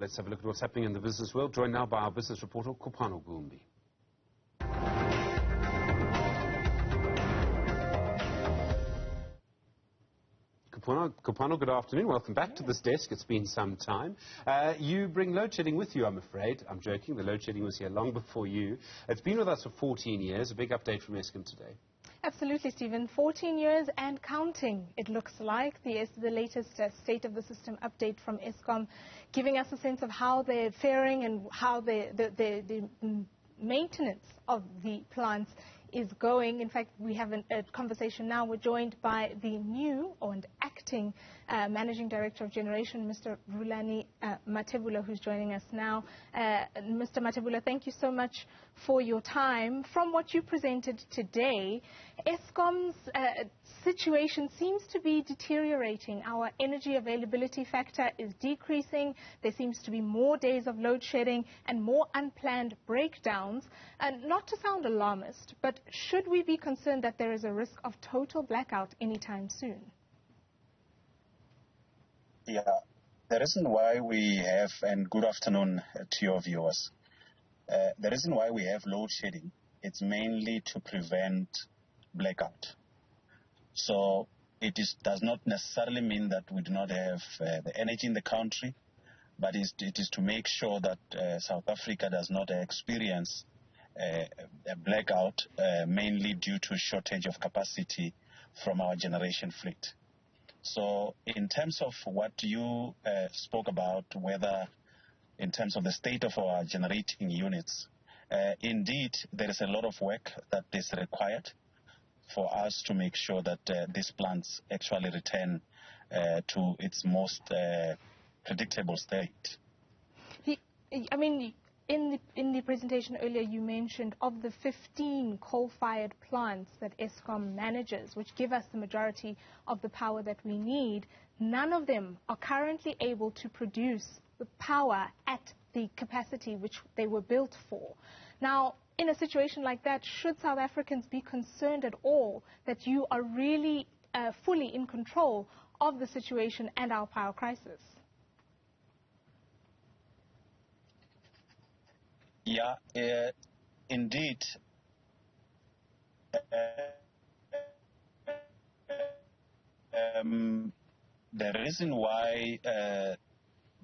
Let's have a look at what's happening in the business world, joined now by our business reporter, Kopano Gumbi. Kopano, good afternoon. Welcome back to this desk. It's been some time. You bring load shedding with you, I'm afraid. I'm joking. The load shedding was here long before you. It's been with us for 14 years. A big update from Eskom today. Absolutely, Stephen. 14 years and counting, it looks like. The latest state of the system update from Eskom, giving us a sense of how they're faring and how the maintenance of the plants is going. In fact, we have a conversation now. We're joined by the new and acting Managing Director of Generation, Mr. Rhulani Mathebula, who's joining us now. Mr. Mathebula, thank you so much for your time. From what you presented today, Eskom's situation seems to be deteriorating. Our energy availability factor is decreasing. There seems to be more days of load shedding and more unplanned breakdowns. And not to sound alarmist, but should we be concerned that there is a risk of total blackout anytime soon? Yeah, the reason why we have, and good afternoon to your viewers, the reason why we have load shedding, it's mainly to prevent blackout. So it does not necessarily mean that we do not have the energy in the country, but it is to make sure that South Africa does not experience a blackout, mainly due to shortage of capacity from our generation fleet. So in terms of what you spoke about, whether in terms of the state of our generating units, indeed there is a lot of work that is required for us to make sure that these plants actually return to its most predictable state. In the presentation earlier, you mentioned of the 15 coal-fired plants that Eskom manages, which give us the majority of the power that we need, none of them are currently able to produce the power at the capacity which they were built for. Now, in a situation like that, should South Africans be concerned at all that you are really fully in control of the situation and our power crisis? Yeah, indeed. The reason why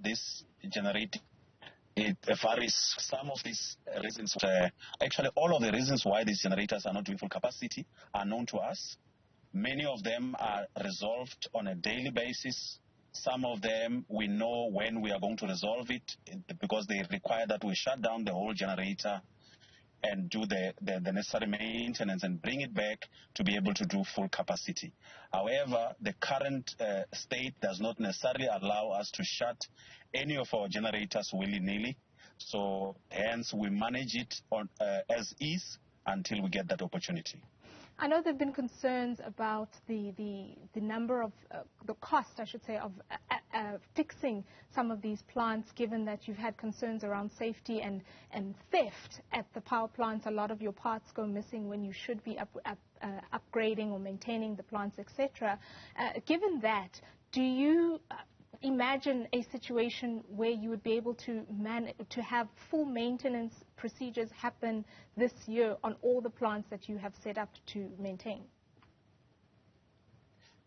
this generating it varies. Some of these reasons, actually all of the reasons why these generators are not doing full capacity are known to us. Many of them are resolved on a daily basis. Some of them we know when we are going to resolve it, because they require that we shut down the whole generator and do the necessary maintenance and bring it back to be able to do full capacity. However, the current state does not necessarily allow us to shut any of our generators willy-nilly. So hence we manage it on as is until we get that opportunity. I know there have been concerns about the number of, the cost, I should say, of fixing some of these plants, given that you've had concerns around safety and theft at the power plants. A lot of your parts go missing when you should be upgrading or maintaining the plants, etc. Given that, do you imagine a situation where you would be able to have full maintenance procedures happen this year on all the plants that you have set up to maintain?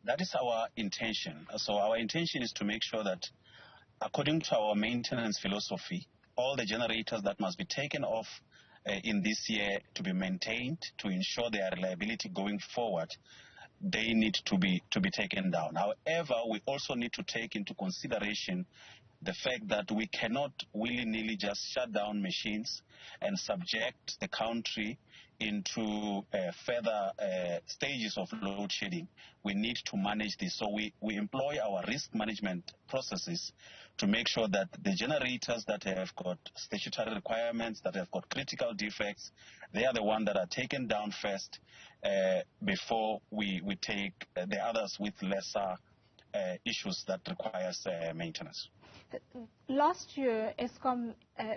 That is our intention. So our intention is to make sure that, according to our maintenance philosophy, all the generators that must be taken off in this year to be maintained to ensure their reliability going forward, they need to be taken down. However, we also need to take into consideration the fact that we cannot willy-nilly just shut down machines and subject the country into further stages of load shedding. We need to manage this. So we employ our risk management processes to make sure that the generators that have got statutory requirements, that have got critical defects, they are the ones that are taken down first before we take the others with lesser issues that requires maintenance. Last year, Eskom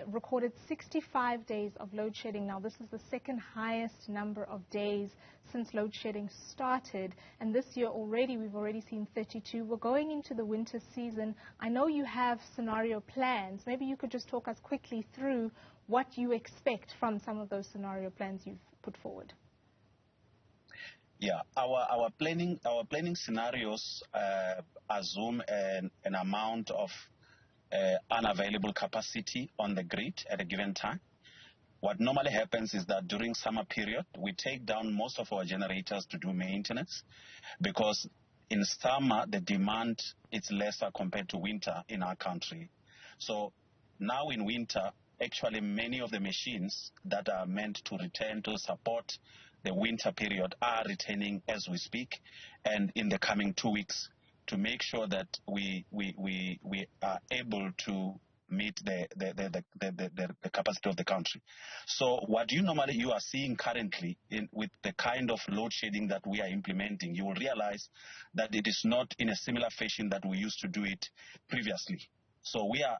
recorded 65 days of load shedding. Now, this is the second highest number of days since load shedding started. And this year already, we've already seen 32. We're going into the winter season. I know you have scenario plans. Maybe you could just talk us quickly through what you expect from some of those scenario plans you've put forward. Yeah, our planning scenarios assume an amount of unavailable capacity on the grid at a given time. What normally happens is that during summer period, we take down most of our generators to do maintenance, because in summer the demand is lesser compared to winter in our country. So now in winter, actually many of the machines that are meant to return to support the winter period are returning as we speak, and in the coming 2 weeks, to make sure that we are able to meet the capacity of the country. So what you are seeing currently with the kind of load shedding that we are implementing, you will realize that it is not in a similar fashion that we used to do it previously. So we are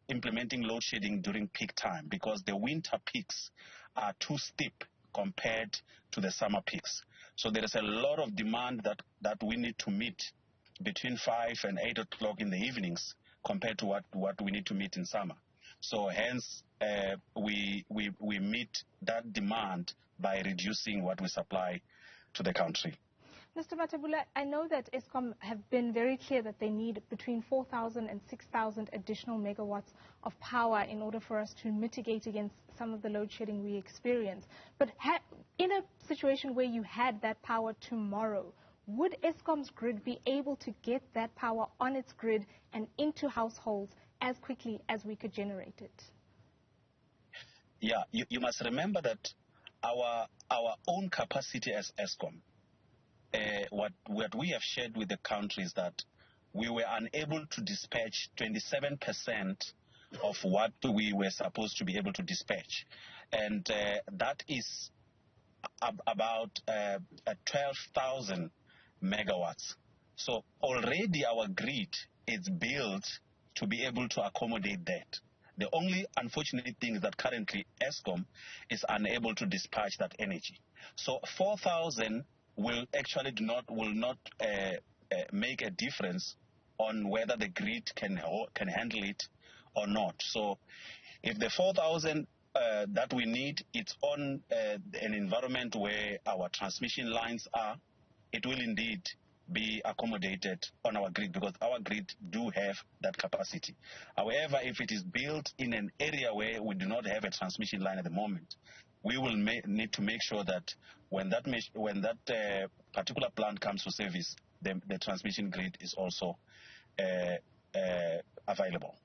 implementing load shedding during peak time, because the winter peaks are too steep compared to the summer peaks. So there is a lot of demand that we need to meet between 5 and 8 o'clock in the evenings compared to what we need to meet in summer. So hence we meet that demand by reducing what we supply to the country. Mr. Mathebula, I know that Eskom have been very clear that they need between 4,000 and 6,000 additional megawatts of power in order for us to mitigate against some of the load shedding we experience. But in a situation where you had that power tomorrow, would Eskom's grid be able to get that power on its grid and into households as quickly as we could generate it? Yeah, you must remember that our own capacity as Eskom, what we have shared with the country is that we were unable to dispatch 27% of what we were supposed to be able to dispatch. And that is about 12,000 megawatts. So already our grid is built to be able to accommodate that. The only unfortunate thing is that currently Eskom is unable to dispatch that energy. So 4,000 will not make a difference on whether the grid can handle it or not. So if the 4,000 that we need, it's on an environment where our transmission lines are, it will indeed be accommodated on our grid, because our grid do have that capacity. However, if it is built in an area where we do not have a transmission line at the moment, we will need to make sure that when that particular plant comes to service, the transmission grid is also available.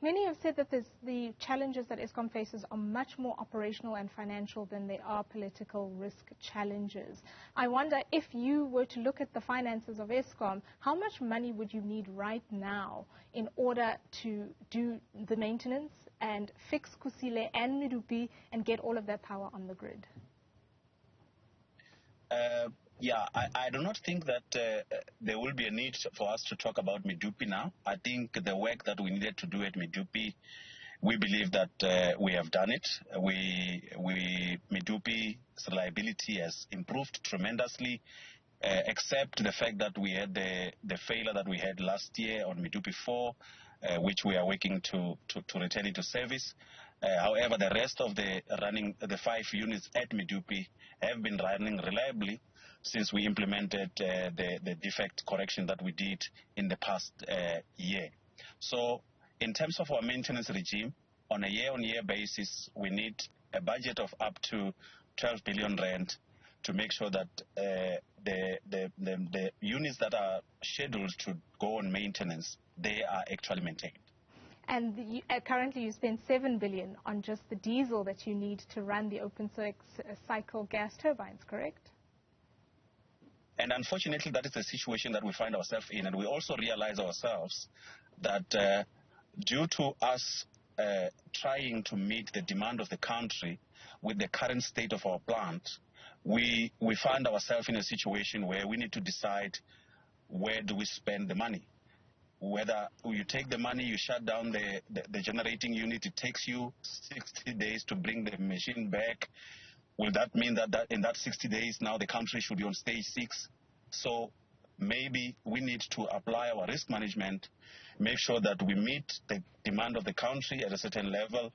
Many have said that the challenges that Eskom faces are much more operational and financial than they are political risk challenges. I wonder, if you were to look at the finances of Eskom, how much money would you need right now in order to do the maintenance and fix Kusile and Medupi and get all of that power on the grid? Yeah, I do not think that there will be a need for us to talk about Medupi now. I think the work that we needed to do at Medupi, we believe that we have done it. Medupi's reliability has improved tremendously, except the fact that we had the failure that we had last year on Medupi 4, which we are working to return into service. However, the rest of the 5 units at Medupi have been running reliably since we implemented the defect correction that we did in the past year. So in terms of our maintenance regime, on a year-on-year basis, we need a budget of up to 12 billion rand to make sure that the units that are scheduled to go on maintenance, they are actually maintained. And currently you spend 7 billion on just the diesel that you need to run the open cycle gas turbines, correct? And unfortunately, that is the situation that we find ourselves in. And we also realize ourselves that due to us trying to meet the demand of the country with the current state of our plant, we find ourselves in a situation where we need to decide, where do we spend the money? whether you take the money, you shut down the generating unit, it takes you 60 days to bring the machine back. Will that mean that in that 60 days now the country should be on stage 6? So maybe we need to apply our risk management, make sure that we meet the demand of the country at a certain level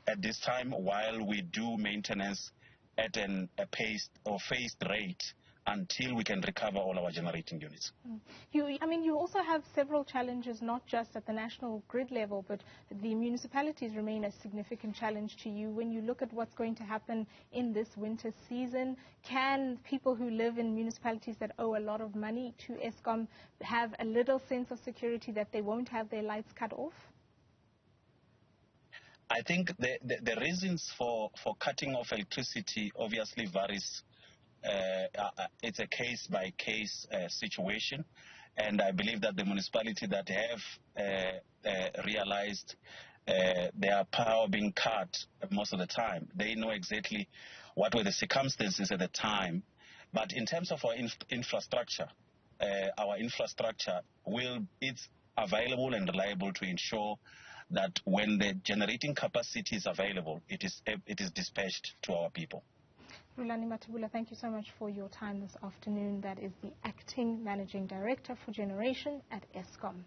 at this time while we do maintenance at a paced or phased rate until we can recover all our generating units. You also have several challenges, not just at the national grid level, but the municipalities remain a significant challenge to you. When you look at what's going to happen in this winter season, can people who live in municipalities that owe a lot of money to Eskom have a little sense of security that they won't have their lights cut off? I think the reasons for cutting off electricity obviously varies. It's a case-by-case situation, and I believe that the municipality that have realized their power being cut most of the time, they know exactly what were the circumstances at the time. But in terms of our infrastructure it's available and reliable to ensure that when the generating capacity is available, it is dispatched to our people. Rhulani Mathebula, thank you so much for your time this afternoon. That is the Acting Managing Director for Generation at Eskom.